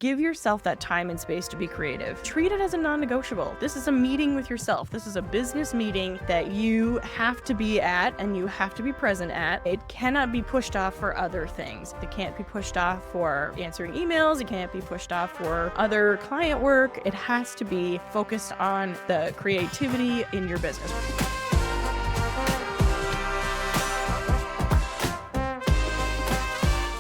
Give yourself that time and space to be creative. Treat it as a non-negotiable. This is a meeting with yourself. This is a business meeting that you have to be at and you have to be present at. It cannot be pushed off for other things. It can't be pushed off for answering emails. It can't be pushed off for other client work. It has to be focused on the creativity in your business.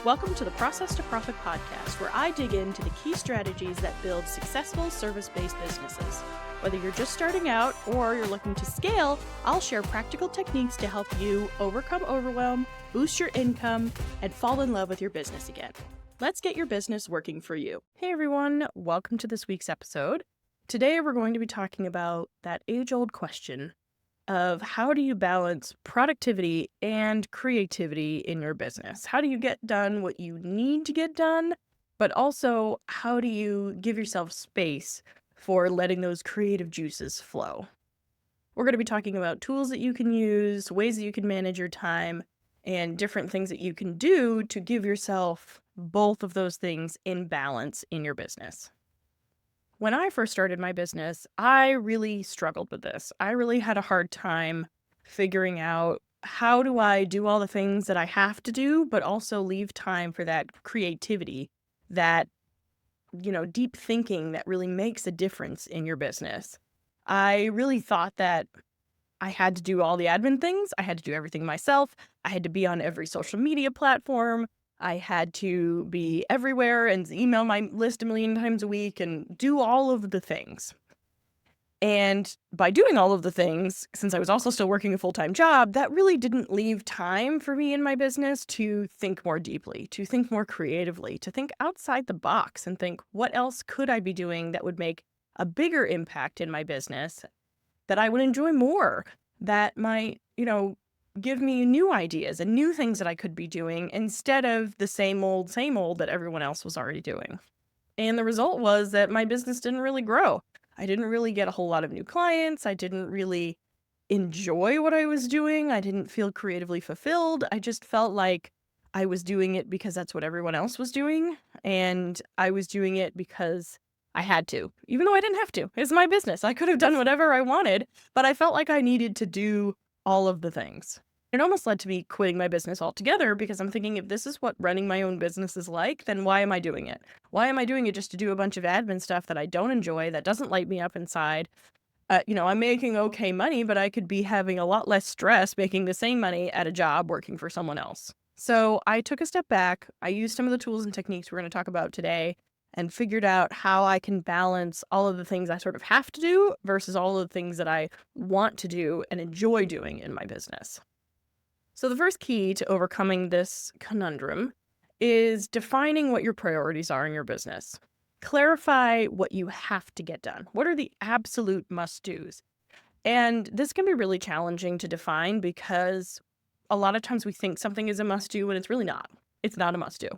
Welcome to the Process to Profit podcast, where I dig into the key strategies that build successful service-based businesses. Whether you're just starting out or you're looking to scale, I'll share practical techniques to help you overcome overwhelm, boost your income, and fall in love with your business again. Let's get your business working for you. Hey everyone, welcome to this week's episode. Today we're going to be talking about that age-old question of how do you balance productivity and creativity in your business? How do you get done what you need to get done, but also how do you give yourself space for letting those creative juices flow? We're going to be talking about tools that you can use, ways that you can manage your time, and different things that you can do to give yourself both of those things in balance in your business. When I first started my business, I really struggled with this. I really had a hard time figuring out how do I do all the things that I have to do, but also leave time for that creativity, that, deep thinking that really makes a difference in your business. I really thought that I had to do all the admin things. I had to do everything myself. I had to be on every social media platform. I had to be everywhere and email my list a million times a week and do all of the things. And by doing all of the things, since I was also still working a full-time job, that really didn't leave time for me in my business to think more deeply, to think more creatively, to think outside the box and think, what else could I be doing that would make a bigger impact in my business, that I would enjoy more, that might, give me new ideas and new things that I could be doing instead of the same old that everyone else was already doing. And the result was that my business didn't really grow. I didn't really get a whole lot of new clients. I didn't really enjoy what I was doing. I didn't feel creatively fulfilled. I just felt like I was doing it because that's what everyone else was doing. And I was doing it because I had to, even though I didn't have to. It's my business. I could have done whatever I wanted, but I felt like I needed to do all of the things. It almost led to me quitting my business altogether because I'm thinking, if this is what running my own business is like, then why am I doing it? Why am I doing it just to do a bunch of admin stuff that I don't enjoy, that doesn't light me up inside? I'm making okay money, but I could be having a lot less stress making the same money at a job working for someone else. So I took a step back. I used some of the tools and techniques we're going to talk about today and figured out how I can balance all of the things I sort of have to do versus all of the things that I want to do and enjoy doing in my business. So the first key to overcoming this conundrum is defining what your priorities are in your business. Clarify what you have to get done. What are the absolute must-dos? And this can be really challenging to define because a lot of times we think something is a must-do and it's really not. It's not a must-do.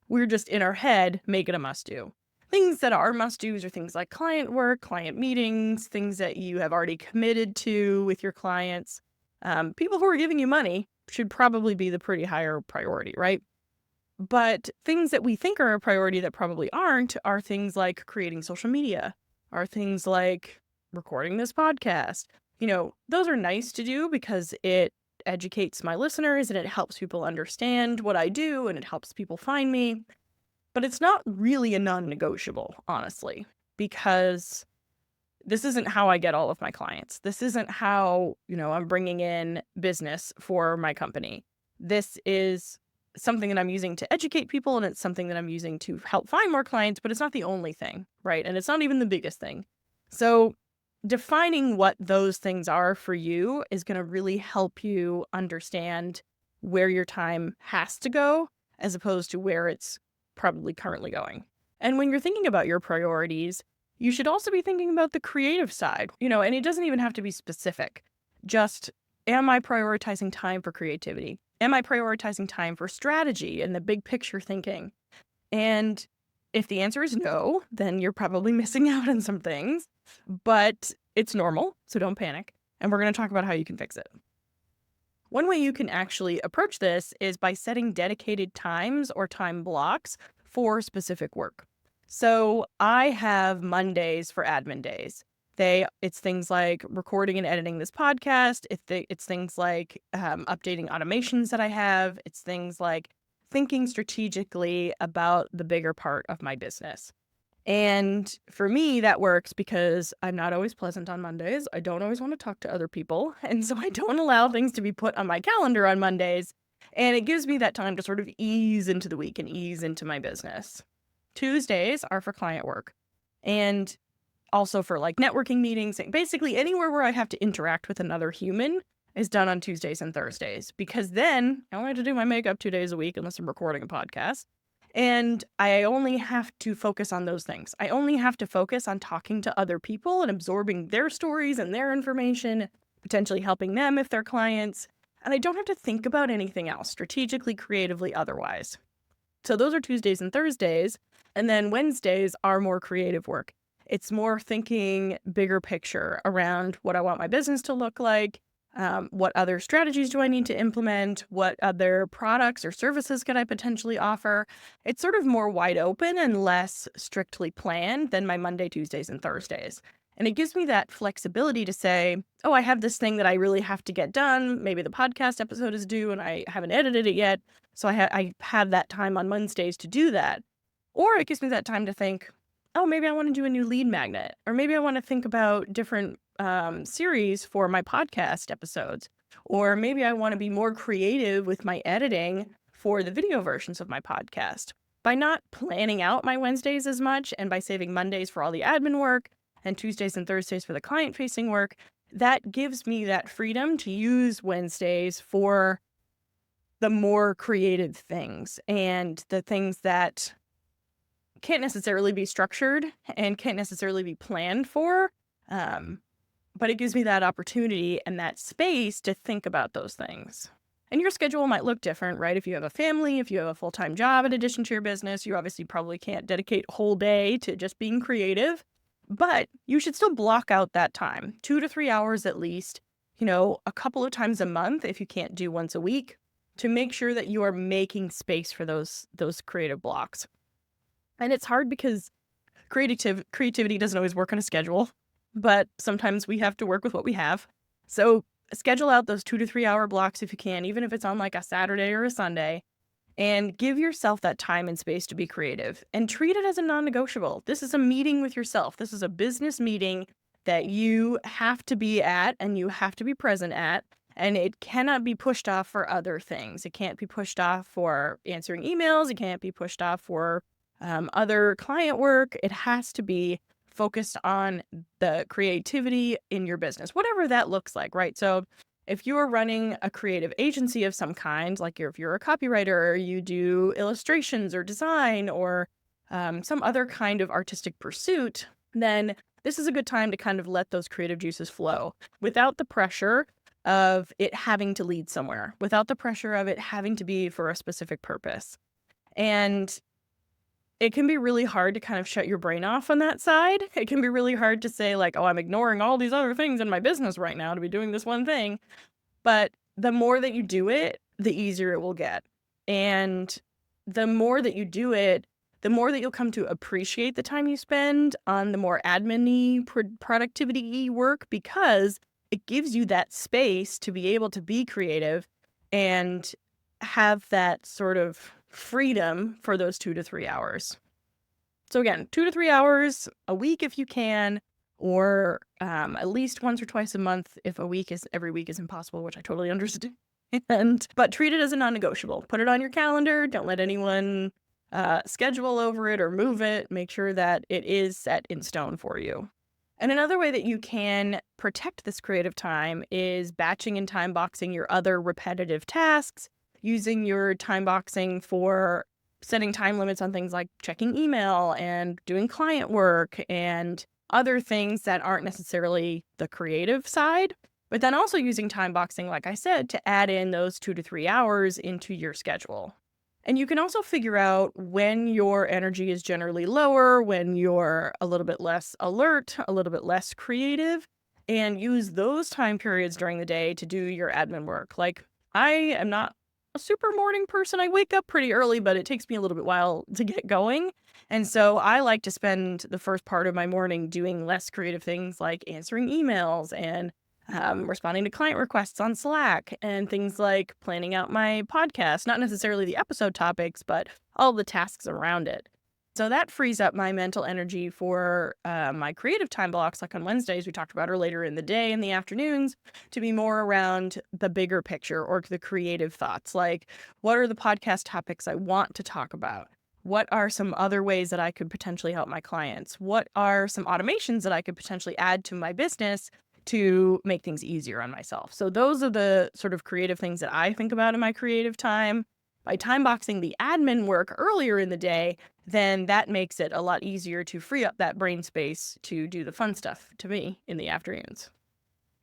We're just in our head make it a must-do. Things that are must-dos are things like client work, client meetings, things that you have already committed to with your clients. People who are giving you money should probably be the pretty higher priority, right? But things that we think are a priority that probably aren't are things like creating social media, are things like recording this podcast. Those are nice to do because it educates my listeners and it helps people understand what I do and it helps people find me. But it's not really a non-negotiable, honestly, because this isn't how I get all of my clients. This isn't how, I'm bringing in business for my company. This is something that I'm using to educate people, and it's something that I'm using to help find more clients, but it's not the only thing, right? And it's not even the biggest thing. So defining what those things are for you is going to really help you understand where your time has to go as opposed to where it's probably currently going. And when you're thinking about your priorities, you should also be thinking about the creative side, and it doesn't even have to be specific. Just, am I prioritizing time for creativity? Am I prioritizing time for strategy and the big picture thinking? And if the answer is no, then you're probably missing out on some things, but it's normal, so don't panic. And we're going to talk about how you can fix it. One way you can actually approach this is by setting dedicated times or time blocks for specific work. So I have Mondays for admin days. It's things like recording and editing this podcast. It's things like updating automations that I have. It's things like thinking strategically about the bigger part of my business. And for me, that works because I'm not always pleasant on Mondays. I don't always want to talk to other people. And so I don't allow things to be put on my calendar on Mondays. And it gives me that time to sort of ease into the week and ease into my business. Tuesdays are for client work and also for like networking meetings. Basically, anywhere where I have to interact with another human is done on Tuesdays and Thursdays, because then I only have to do my makeup 2 days a week unless I'm recording a podcast. And I only have to focus on those things. I only have to focus on talking to other people and absorbing their stories and their information, potentially helping them if they're clients. And I don't have to think about anything else, strategically, creatively, otherwise. So those are Tuesdays and Thursdays. And then Wednesdays are more creative work. It's more thinking bigger picture around what I want my business to look like. What other strategies do I need to implement? What other products or services could I potentially offer? It's sort of more wide open and less strictly planned than my Monday, Tuesdays, and Thursdays. And it gives me that flexibility to say, oh, I have this thing that I really have to get done. Maybe the podcast episode is due and I haven't edited it yet. So I have that time on Wednesdays to do that. Or it gives me that time to think, oh, maybe I want to do a new lead magnet, or maybe I want to think about different series for my podcast episodes, or maybe I want to be more creative with my editing for the video versions of my podcast. By not planning out my Wednesdays as much and by saving Mondays for all the admin work and Tuesdays and Thursdays for the client-facing work, that gives me that freedom to use Wednesdays for the more creative things and the things that can't necessarily be structured and can't necessarily be planned for. But it gives me that opportunity and that space to think about those things. And your schedule might look different, right? If you have a family, if you have a full-time job in addition to your business, you obviously probably can't dedicate a whole day to just being creative, but you should still block out that time, 2 to 3 hours at least, a couple of times a month if you can't do once a week, to make sure that you are making space for those creative blocks. And it's hard because creativity doesn't always work on a schedule, but sometimes we have to work with what we have. So schedule out those 2 to 3 hour blocks if you can, even if it's on like a Saturday or a Sunday, and give yourself that time and space to be creative and treat it as a non-negotiable. This is a meeting with yourself. This is a business meeting that you have to be at and you have to be present at. And it cannot be pushed off for other things. It can't be pushed off for answering emails. It can't be pushed off for other client work. It has to be focused on the creativity in your business, whatever that looks like, right? So if you're running a creative agency of some kind, like if you're a copywriter, or you do illustrations or design or some other kind of artistic pursuit, then this is a good time to kind of let those creative juices flow without the pressure of it having to lead somewhere, without the pressure of it having to be for a specific purpose. And it can be really hard to kind of shut your brain off on that side. It can be really hard to say like, oh, I'm ignoring all these other things in my business right now to be doing this one thing. But the more that you do it, the easier it will get. And the more that you do it, the more that you'll come to appreciate the time you spend on the more admin-y, productivity-y work, because it gives you that space to be able to be creative and have that sort of freedom for those 2 to 3 hours. So again, 2 to 3 hours a week if you can, or at least once or twice a month if every week is impossible, which I totally understand. But treat it as a non-negotiable. Put it on your calendar. Don't let anyone schedule over it or move it. Make sure that it is set in stone for you. And another way that you can protect this creative time is batching and time boxing your other repetitive tasks, using your time boxing for setting time limits on things like checking email and doing client work and other things that aren't necessarily the creative side, but then also using time boxing, like I said, to add in those 2 to 3 hours into your schedule. And you can also figure out when your energy is generally lower, when you're a little bit less alert, a little bit less creative, and use those time periods during the day to do your admin work. Like, I am not a super morning person. I wake up pretty early, but it takes me a little bit while to get going. And so I like to spend the first part of my morning doing less creative things like answering emails and responding to client requests on Slack and things like planning out my podcast, not necessarily the episode topics, but all the tasks around it. So that frees up my mental energy for my creative time blocks, like on Wednesdays, we talked about, or later in the day, in the afternoons, to be more around the bigger picture or the creative thoughts. Like, what are the podcast topics I want to talk about? What are some other ways that I could potentially help my clients? What are some automations that I could potentially add to my business to make things easier on myself? So those are the sort of creative things that I think about in my creative time. By time boxing the admin work earlier in the day, then that makes it a lot easier to free up that brain space to do the fun stuff to me in the afternoons.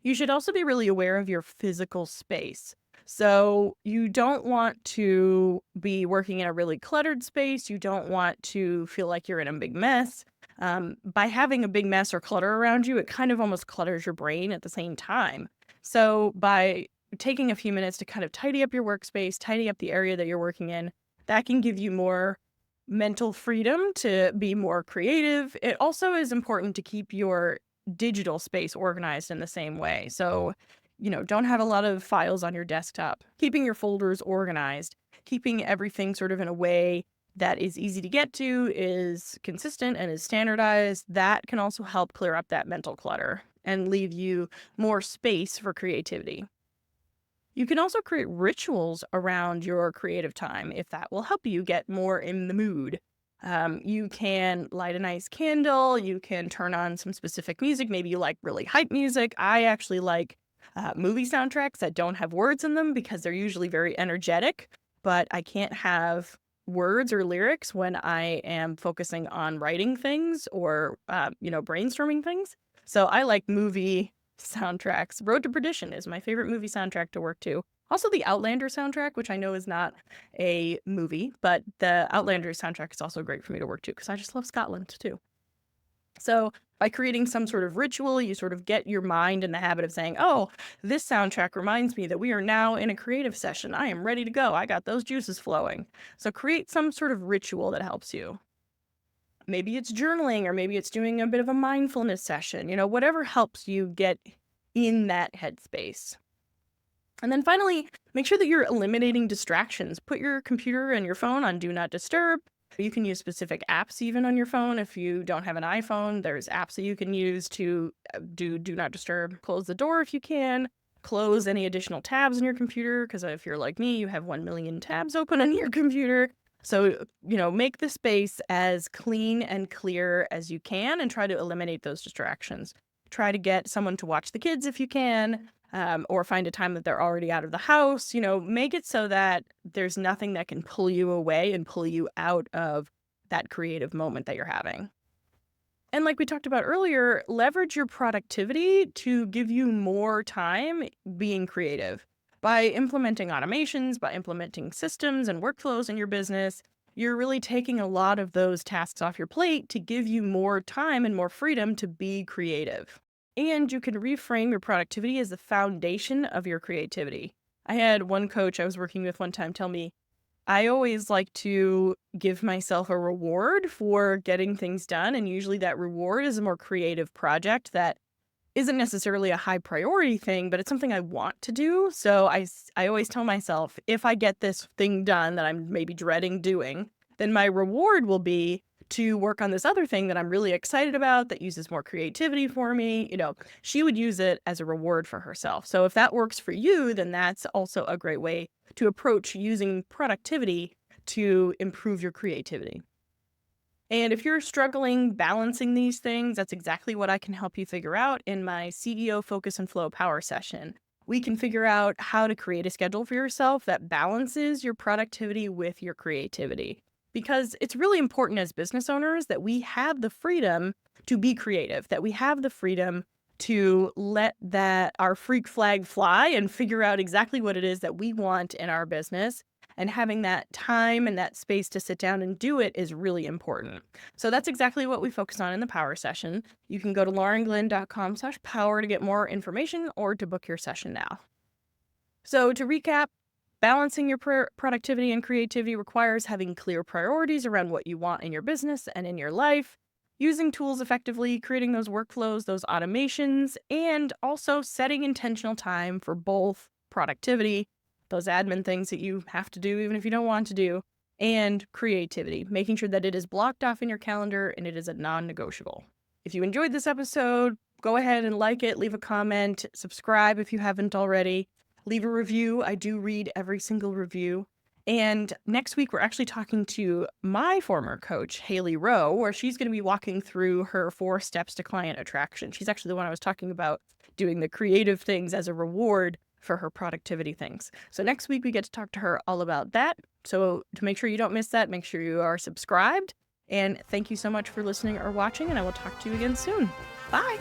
You should also be really aware of your physical space. So you don't want to be working in a really cluttered space. You don't want to feel like you're in a big mess. By having a big mess or clutter around you, it kind of almost clutters your brain at the same time. So by taking a few minutes to kind of tidy up your workspace, tidy up the area that you're working in, that can give you more mental freedom to be more creative. It also is important to keep your digital space organized in the same way. So, don't have a lot of files on your desktop. Keeping your folders organized, keeping everything sort of in a way that is easy to get to, is consistent, and is standardized, that can also help clear up that mental clutter and leave you more space for creativity. You can also create rituals around your creative time if that will help you get more in the mood. You can light a nice candle. You can turn on some specific music. Maybe you like really hype music. I actually like movie soundtracks that don't have words in them because they're usually very energetic, but I can't have words or lyrics when I am focusing on writing things or, brainstorming things. So I like movie soundtracks. Road to Perdition is my favorite movie soundtrack to work to. Also, the Outlander soundtrack, which I know is not a movie, but the Outlander soundtrack is also great for me to work to because I just love Scotland too. So by creating some sort of ritual, you sort of get your mind in the habit of saying, oh, this soundtrack reminds me that we are now in a creative session. I am ready to go. I got those juices flowing. So create some sort of ritual that helps you. Maybe it's journaling, or maybe it's doing a bit of a mindfulness session, whatever helps you get in that headspace. And then finally, make sure that you're eliminating distractions. Put your computer and your phone on Do Not Disturb. You can use specific apps even on your phone. If you don't have an iPhone, there's apps that you can use to do Not Disturb. Close the door if you can. Close any additional tabs on your computer, because if you're like me, you have 1 million tabs open on your computer. So, make the space as clean and clear as you can and try to eliminate those distractions. Try to get someone to watch the kids if you can, or find a time that they're already out of the house. Make it so that there's nothing that can pull you away and pull you out of that creative moment that you're having. And like we talked about earlier, leverage your productivity to give you more time being creative. By implementing automations, by implementing systems and workflows in your business, you're really taking a lot of those tasks off your plate to give you more time and more freedom to be creative. And you can reframe your productivity as the foundation of your creativity. I had one coach I was working with one time tell me, I always like to give myself a reward for getting things done. And usually that reward is a more creative project that isn't necessarily a high priority thing, but it's something I want to do. So I always tell myself, if I get this thing done that I'm maybe dreading doing, then my reward will be to work on this other thing that I'm really excited about that uses more creativity for me. She would use it as a reward for herself. So if that works for you, then that's also a great way to approach using productivity to improve your creativity. And if you're struggling balancing these things, that's exactly what I can help you figure out in my CEO Focus and Flow Power session. We can figure out how to create a schedule for yourself that balances your productivity with your creativity. Because it's really important as business owners that we have the freedom to be creative, that we have the freedom to let our freak flag fly and figure out exactly what it is that we want in our business. And having that time and that space to sit down and do it is really important. So that's exactly what we focus on in the power session. You can go to laurenglenn.com/power to get more information or to book your session now. So to recap, Balancing your productivity and creativity requires having clear priorities around what you want in your business and in your life, using tools effectively, creating those workflows, those automations, and also setting intentional time for both productivity, those admin things that you have to do even if you don't want to do, and creativity, making sure that it is blocked off in your calendar and it is a non-negotiable. If you enjoyed this episode, go ahead and like it, leave a comment, subscribe if you haven't already. Leave a review. I do read every single review. And next week, we're actually talking to my former coach, Haley Rowe, where she's going to be walking through her 4 steps to client attraction. She's actually the one I was talking about doing the creative things as a reward for her productivity things. So next week, we get to talk to her all about that. So to make sure you don't miss that, make sure you are subscribed. And thank you so much for listening or watching, and I will talk to you again soon. Bye.